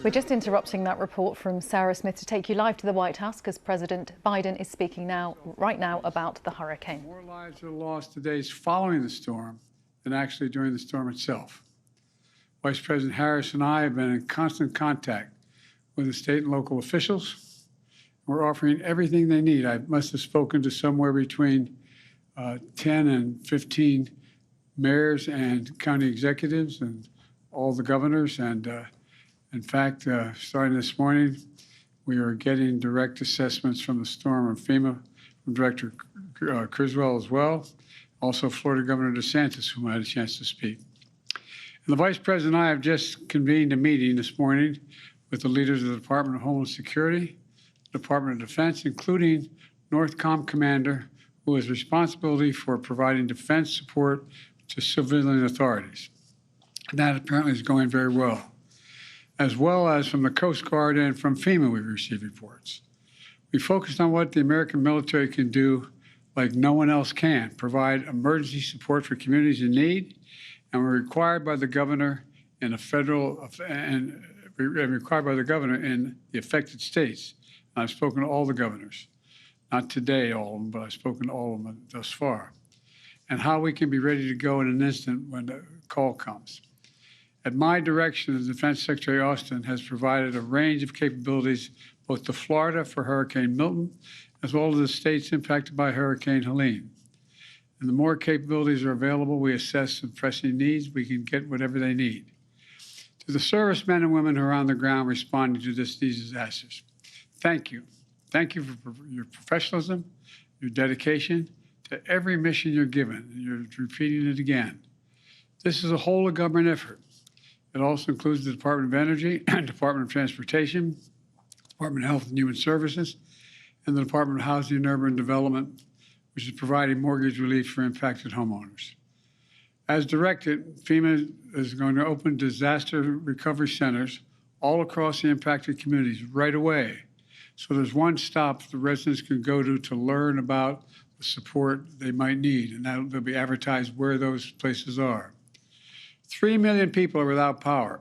We're just interrupting that report from Sarah Smith to take you live to the White House because President Biden is speaking right now about the hurricane. More lives are lost today following the storm than actually during the storm itself. Vice President Harris and I have been in constant contact with the state and local officials. We're offering everything they need. I must have spoken to somewhere between 10 and 15 mayors and county executives and all the governors. And in fact, starting this morning, we are getting direct assessments from the storm of FEMA, from Director Criswell as well, also Florida Governor DeSantis, whom I had a chance to speak. And the Vice President and I have just convened a meeting this morning with the leaders of the Department of Homeland Security, Department of Defense, including NORTHCOM Commander, who has responsibility for providing defense support to civilian authorities. And that apparently is going very well as from the Coast Guard and from FEMA we've received reports. We focused on what the American military can do like no one else can, provide emergency support for communities in need, and we're required by the governor in required by the governor in the affected states. And I've spoken to all the governors, not today all of them, but I've spoken to all of them thus far, and how we can be ready to go in an instant when the call comes. At my direction, the Defense Secretary Austin has provided a range of capabilities both to Florida for Hurricane Milton, as well as the states impacted by Hurricane Helene. And the more capabilities are available, we assess the pressing needs, we can get whatever they need. To the servicemen and women who are on the ground responding to these disasters, thank you. Thank you for your professionalism, your dedication to every mission you're given. You're repeating it again. This is a whole of government effort. It also includes the Department of Energy, Department of Transportation, Department of Health and Human Services, and the Department of Housing and Urban Development, which is providing mortgage relief for impacted homeowners. As directed, FEMA is going to open disaster recovery centers all across the impacted communities right away. So there's one stop the residents can go to learn about the support they might need, and they'll be advertised where those places are. 3 million people are without power,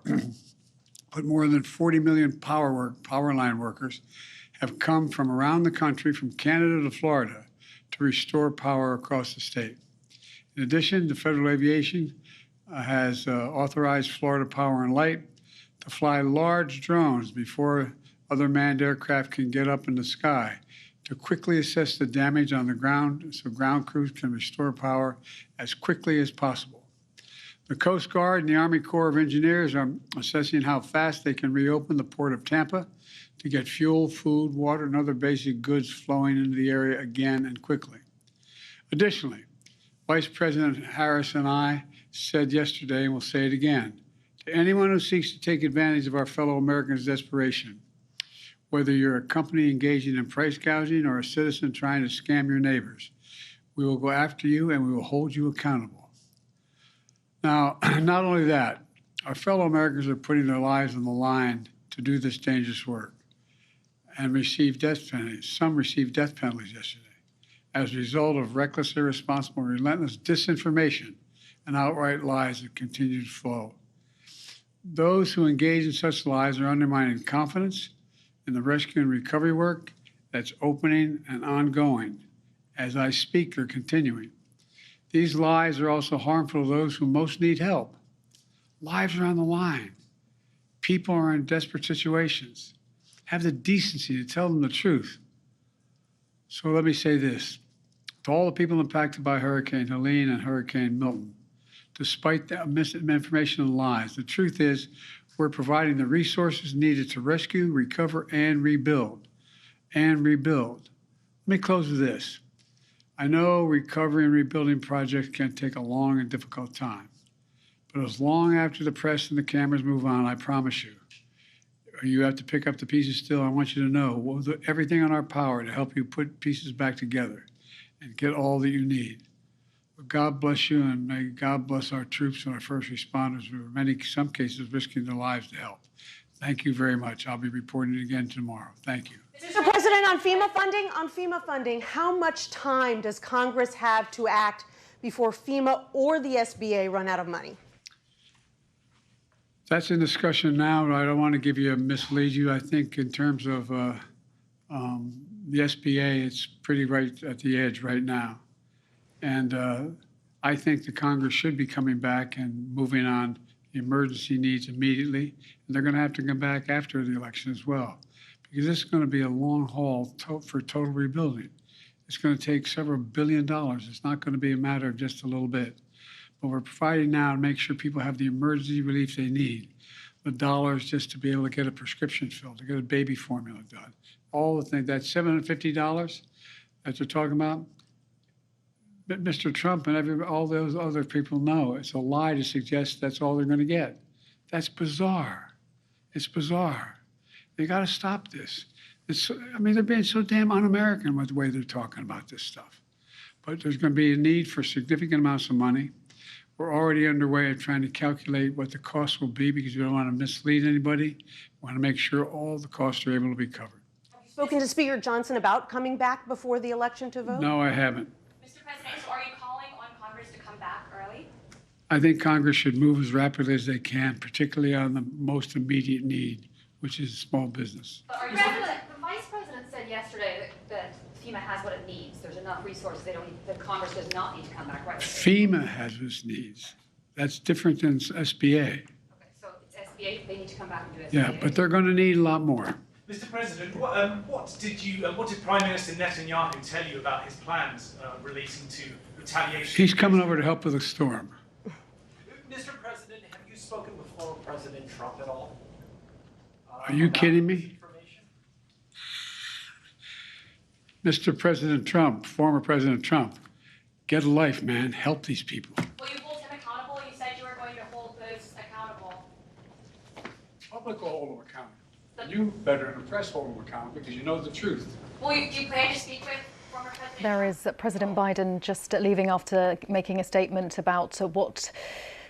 but more than 40 million power line workers have come from around the country, from Canada to Florida, to restore power across the state. In addition, the Federal Aviation has authorized Florida Power and Light to fly large drones before other manned aircraft can get up in the sky to quickly assess the damage on the ground so ground crews can restore power as quickly as possible. The Coast Guard and the Army Corps of Engineers are assessing how fast they can reopen the Port of Tampa to get fuel, food, water, and other basic goods flowing into the area again and quickly. Additionally, Vice President Harris and I said yesterday, and we'll say it again, to anyone who seeks to take advantage of our fellow Americans' desperation, whether you're a company engaging in price gouging or a citizen trying to scam your neighbors, we will go after you and we will hold you accountable. Now, not only that, our fellow Americans are putting their lives on the line to do this dangerous work and receive death penalties. Some received death penalties yesterday as a result of reckless, irresponsible, relentless disinformation and outright lies that continue to flow. Those who engage in such lies are undermining confidence in the rescue and recovery work that's opening and ongoing. As I speak, they're continuing. These lies are also harmful to those who most need help. Lives are on the line. People are in desperate situations. Have the decency to tell them the truth. So let me say this. To all the people impacted by Hurricane Helene and Hurricane Milton, despite the misinformation and lies, the truth is we're providing the resources needed to rescue, recover, and rebuild. Let me close with this. I know recovery and rebuilding projects can take a long and difficult time, but as long after the press and the cameras move on, I promise you have to pick up the pieces still. I want you to know we'll do everything in our power to help you put pieces back together and get all that you need. But God bless you, and may God bless our troops and our first responders who are in some cases risking their lives to help. Thank you very much. I'll be reporting it again tomorrow. Thank you. Mr. President, on FEMA funding, how much time does Congress have to act before FEMA or the SBA run out of money? That's in discussion now, but I don't want to mislead you. I think in terms of the SBA, it's pretty right at the edge right now. And I think the Congress should be coming back and moving on the emergency needs immediately. And they're going to have to come back after the election as well, because this is going to be a long haul for total rebuilding. It's going to take several $1 billion. It's not going to be a matter of just a little bit. But we're providing now to make sure people have the emergency relief they need. The dollars just to be able to get a prescription filled, to get a baby formula done. All the things, that $750 that they're talking about, Mr. Trump and all those other people know it's a lie to suggest that's all they're going to get. That's bizarre. It's bizarre. They got to stop this. They're being so damn un-American with the way they're talking about this stuff. But there's going to be a need for significant amounts of money. We're already underway at trying to calculate what the costs will be, because we don't want to mislead anybody. We want to make sure all the costs are able to be covered. Have you spoken to Speaker Johnson about coming back before the election to vote? No, I haven't. Mr. President, so are you calling on Congress to come back early? I think Congress should move as rapidly as they can, particularly on the most immediate need, which is small business. But are you the Vice President said yesterday that FEMA has what it needs. There's enough resources. That Congress does not need to come back right away. FEMA has its needs. That's different than SBA. Okay, so it's SBA. They need to come back and do SBA. Yeah, but they're going to need a lot more. Mr. President, what did Prime Minister Netanyahu tell you about his plans relating to retaliation? He's coming over to help with the storm. Mr. President, have you spoken with former President Trump at all? Are you kidding me? Mr. President Trump, former President Trump, get a life, man. Help these people. Will you hold him accountable? You said you were going to hold those accountable. Public will hold them accountable. You better than the press hold them accountable, because you know the truth. Do you plan to speak with former President There is President Biden just leaving after making a statement about what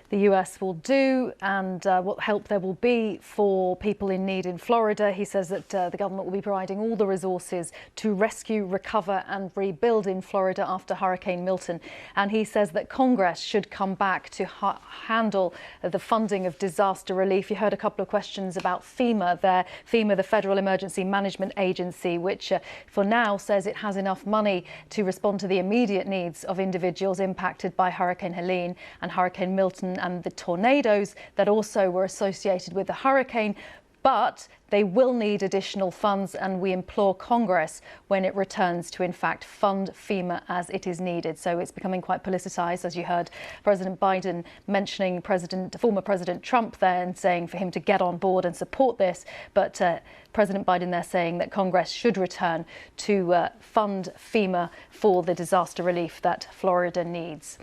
the US will do and what help there will be for people in need in Florida. He says that the government will be providing all the resources to rescue, recover and rebuild in Florida after Hurricane Milton. And he says that Congress should come back to handle the funding of disaster relief. You heard a couple of questions about FEMA there. FEMA, the Federal Emergency Management Agency, which for now says it has enough money to respond to the immediate needs of individuals impacted by Hurricane Helene and Hurricane Milton and the tornadoes that also were associated with the hurricane. But they will need additional funds, and we implore Congress when it returns to, in fact, fund FEMA as it is needed. So it's becoming quite politicised, as you heard President Biden mentioning former President Trump there and saying for him to get on board and support this. But President Biden there saying that Congress should return to fund FEMA for the disaster relief that Florida needs.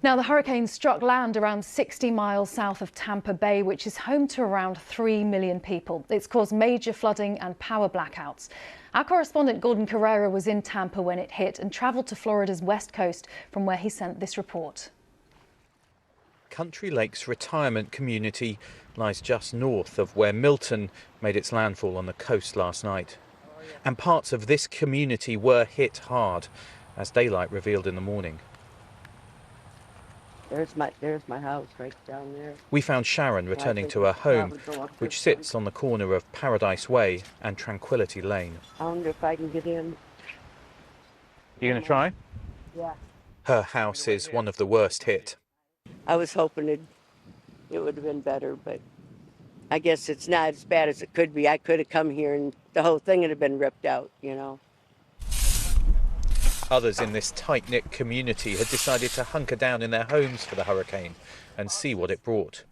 Now, the hurricane struck land around 60 miles south of Tampa Bay, which is home to around 3 million people. It's caused major flooding and power blackouts. Our correspondent Gordon Carrera was in Tampa when it hit and travelled to Florida's west coast, from where he sent this report. Country Lakes Retirement Community lies just north of where Milton made its landfall on the coast last night. And parts of this community were hit hard, as daylight revealed in the morning. There's my house right down there. We found Sharon returning to her home, which sits on the corner of Paradise Way and Tranquility Lane. I wonder if I can get in. You going to try? Yeah. Her house is one of the worst hit. I was hoping it would have been better, but I guess it's not as bad as it could be. I could have come here and the whole thing would have been ripped out, you know. Others in this tight-knit community had decided to hunker down in their homes for the hurricane and see what it brought.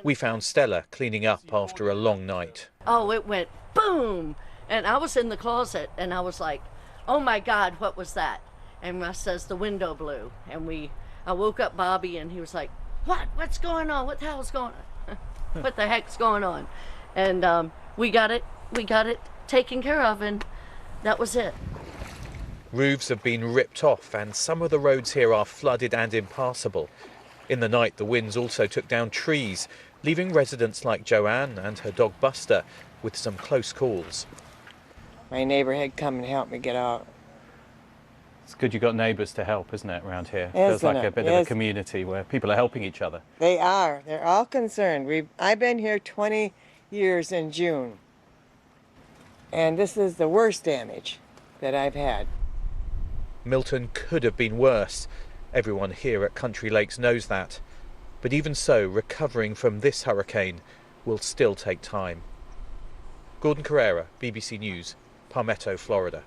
We found Stella cleaning up after a long night. Oh, it went boom! And I was in the closet and I was like, oh my God, what was that? And Russ says the window blew. And I woke up Bobby and he was like, what's going on? What the hell's going on? What the heck's going on? And we got it taken care of, and that was it. Roofs have been ripped off and some of the roads here are flooded and impassable. In the night, the winds also took down trees, leaving residents like Joanne and her dog Buster with some close calls. My neighbor had come and helped me get out. It's good you've got neighbours to help, isn't it, around here? Isn't Feels like it? a bit of a community where people are helping each other. They are. They're all concerned. I've been here 20 years in June, and this is the worst damage that I've had. Milton could have been worse. Everyone here at Country Lakes knows that. But even so, recovering from this hurricane will still take time. Gordon Carrera, BBC News, Palmetto, Florida.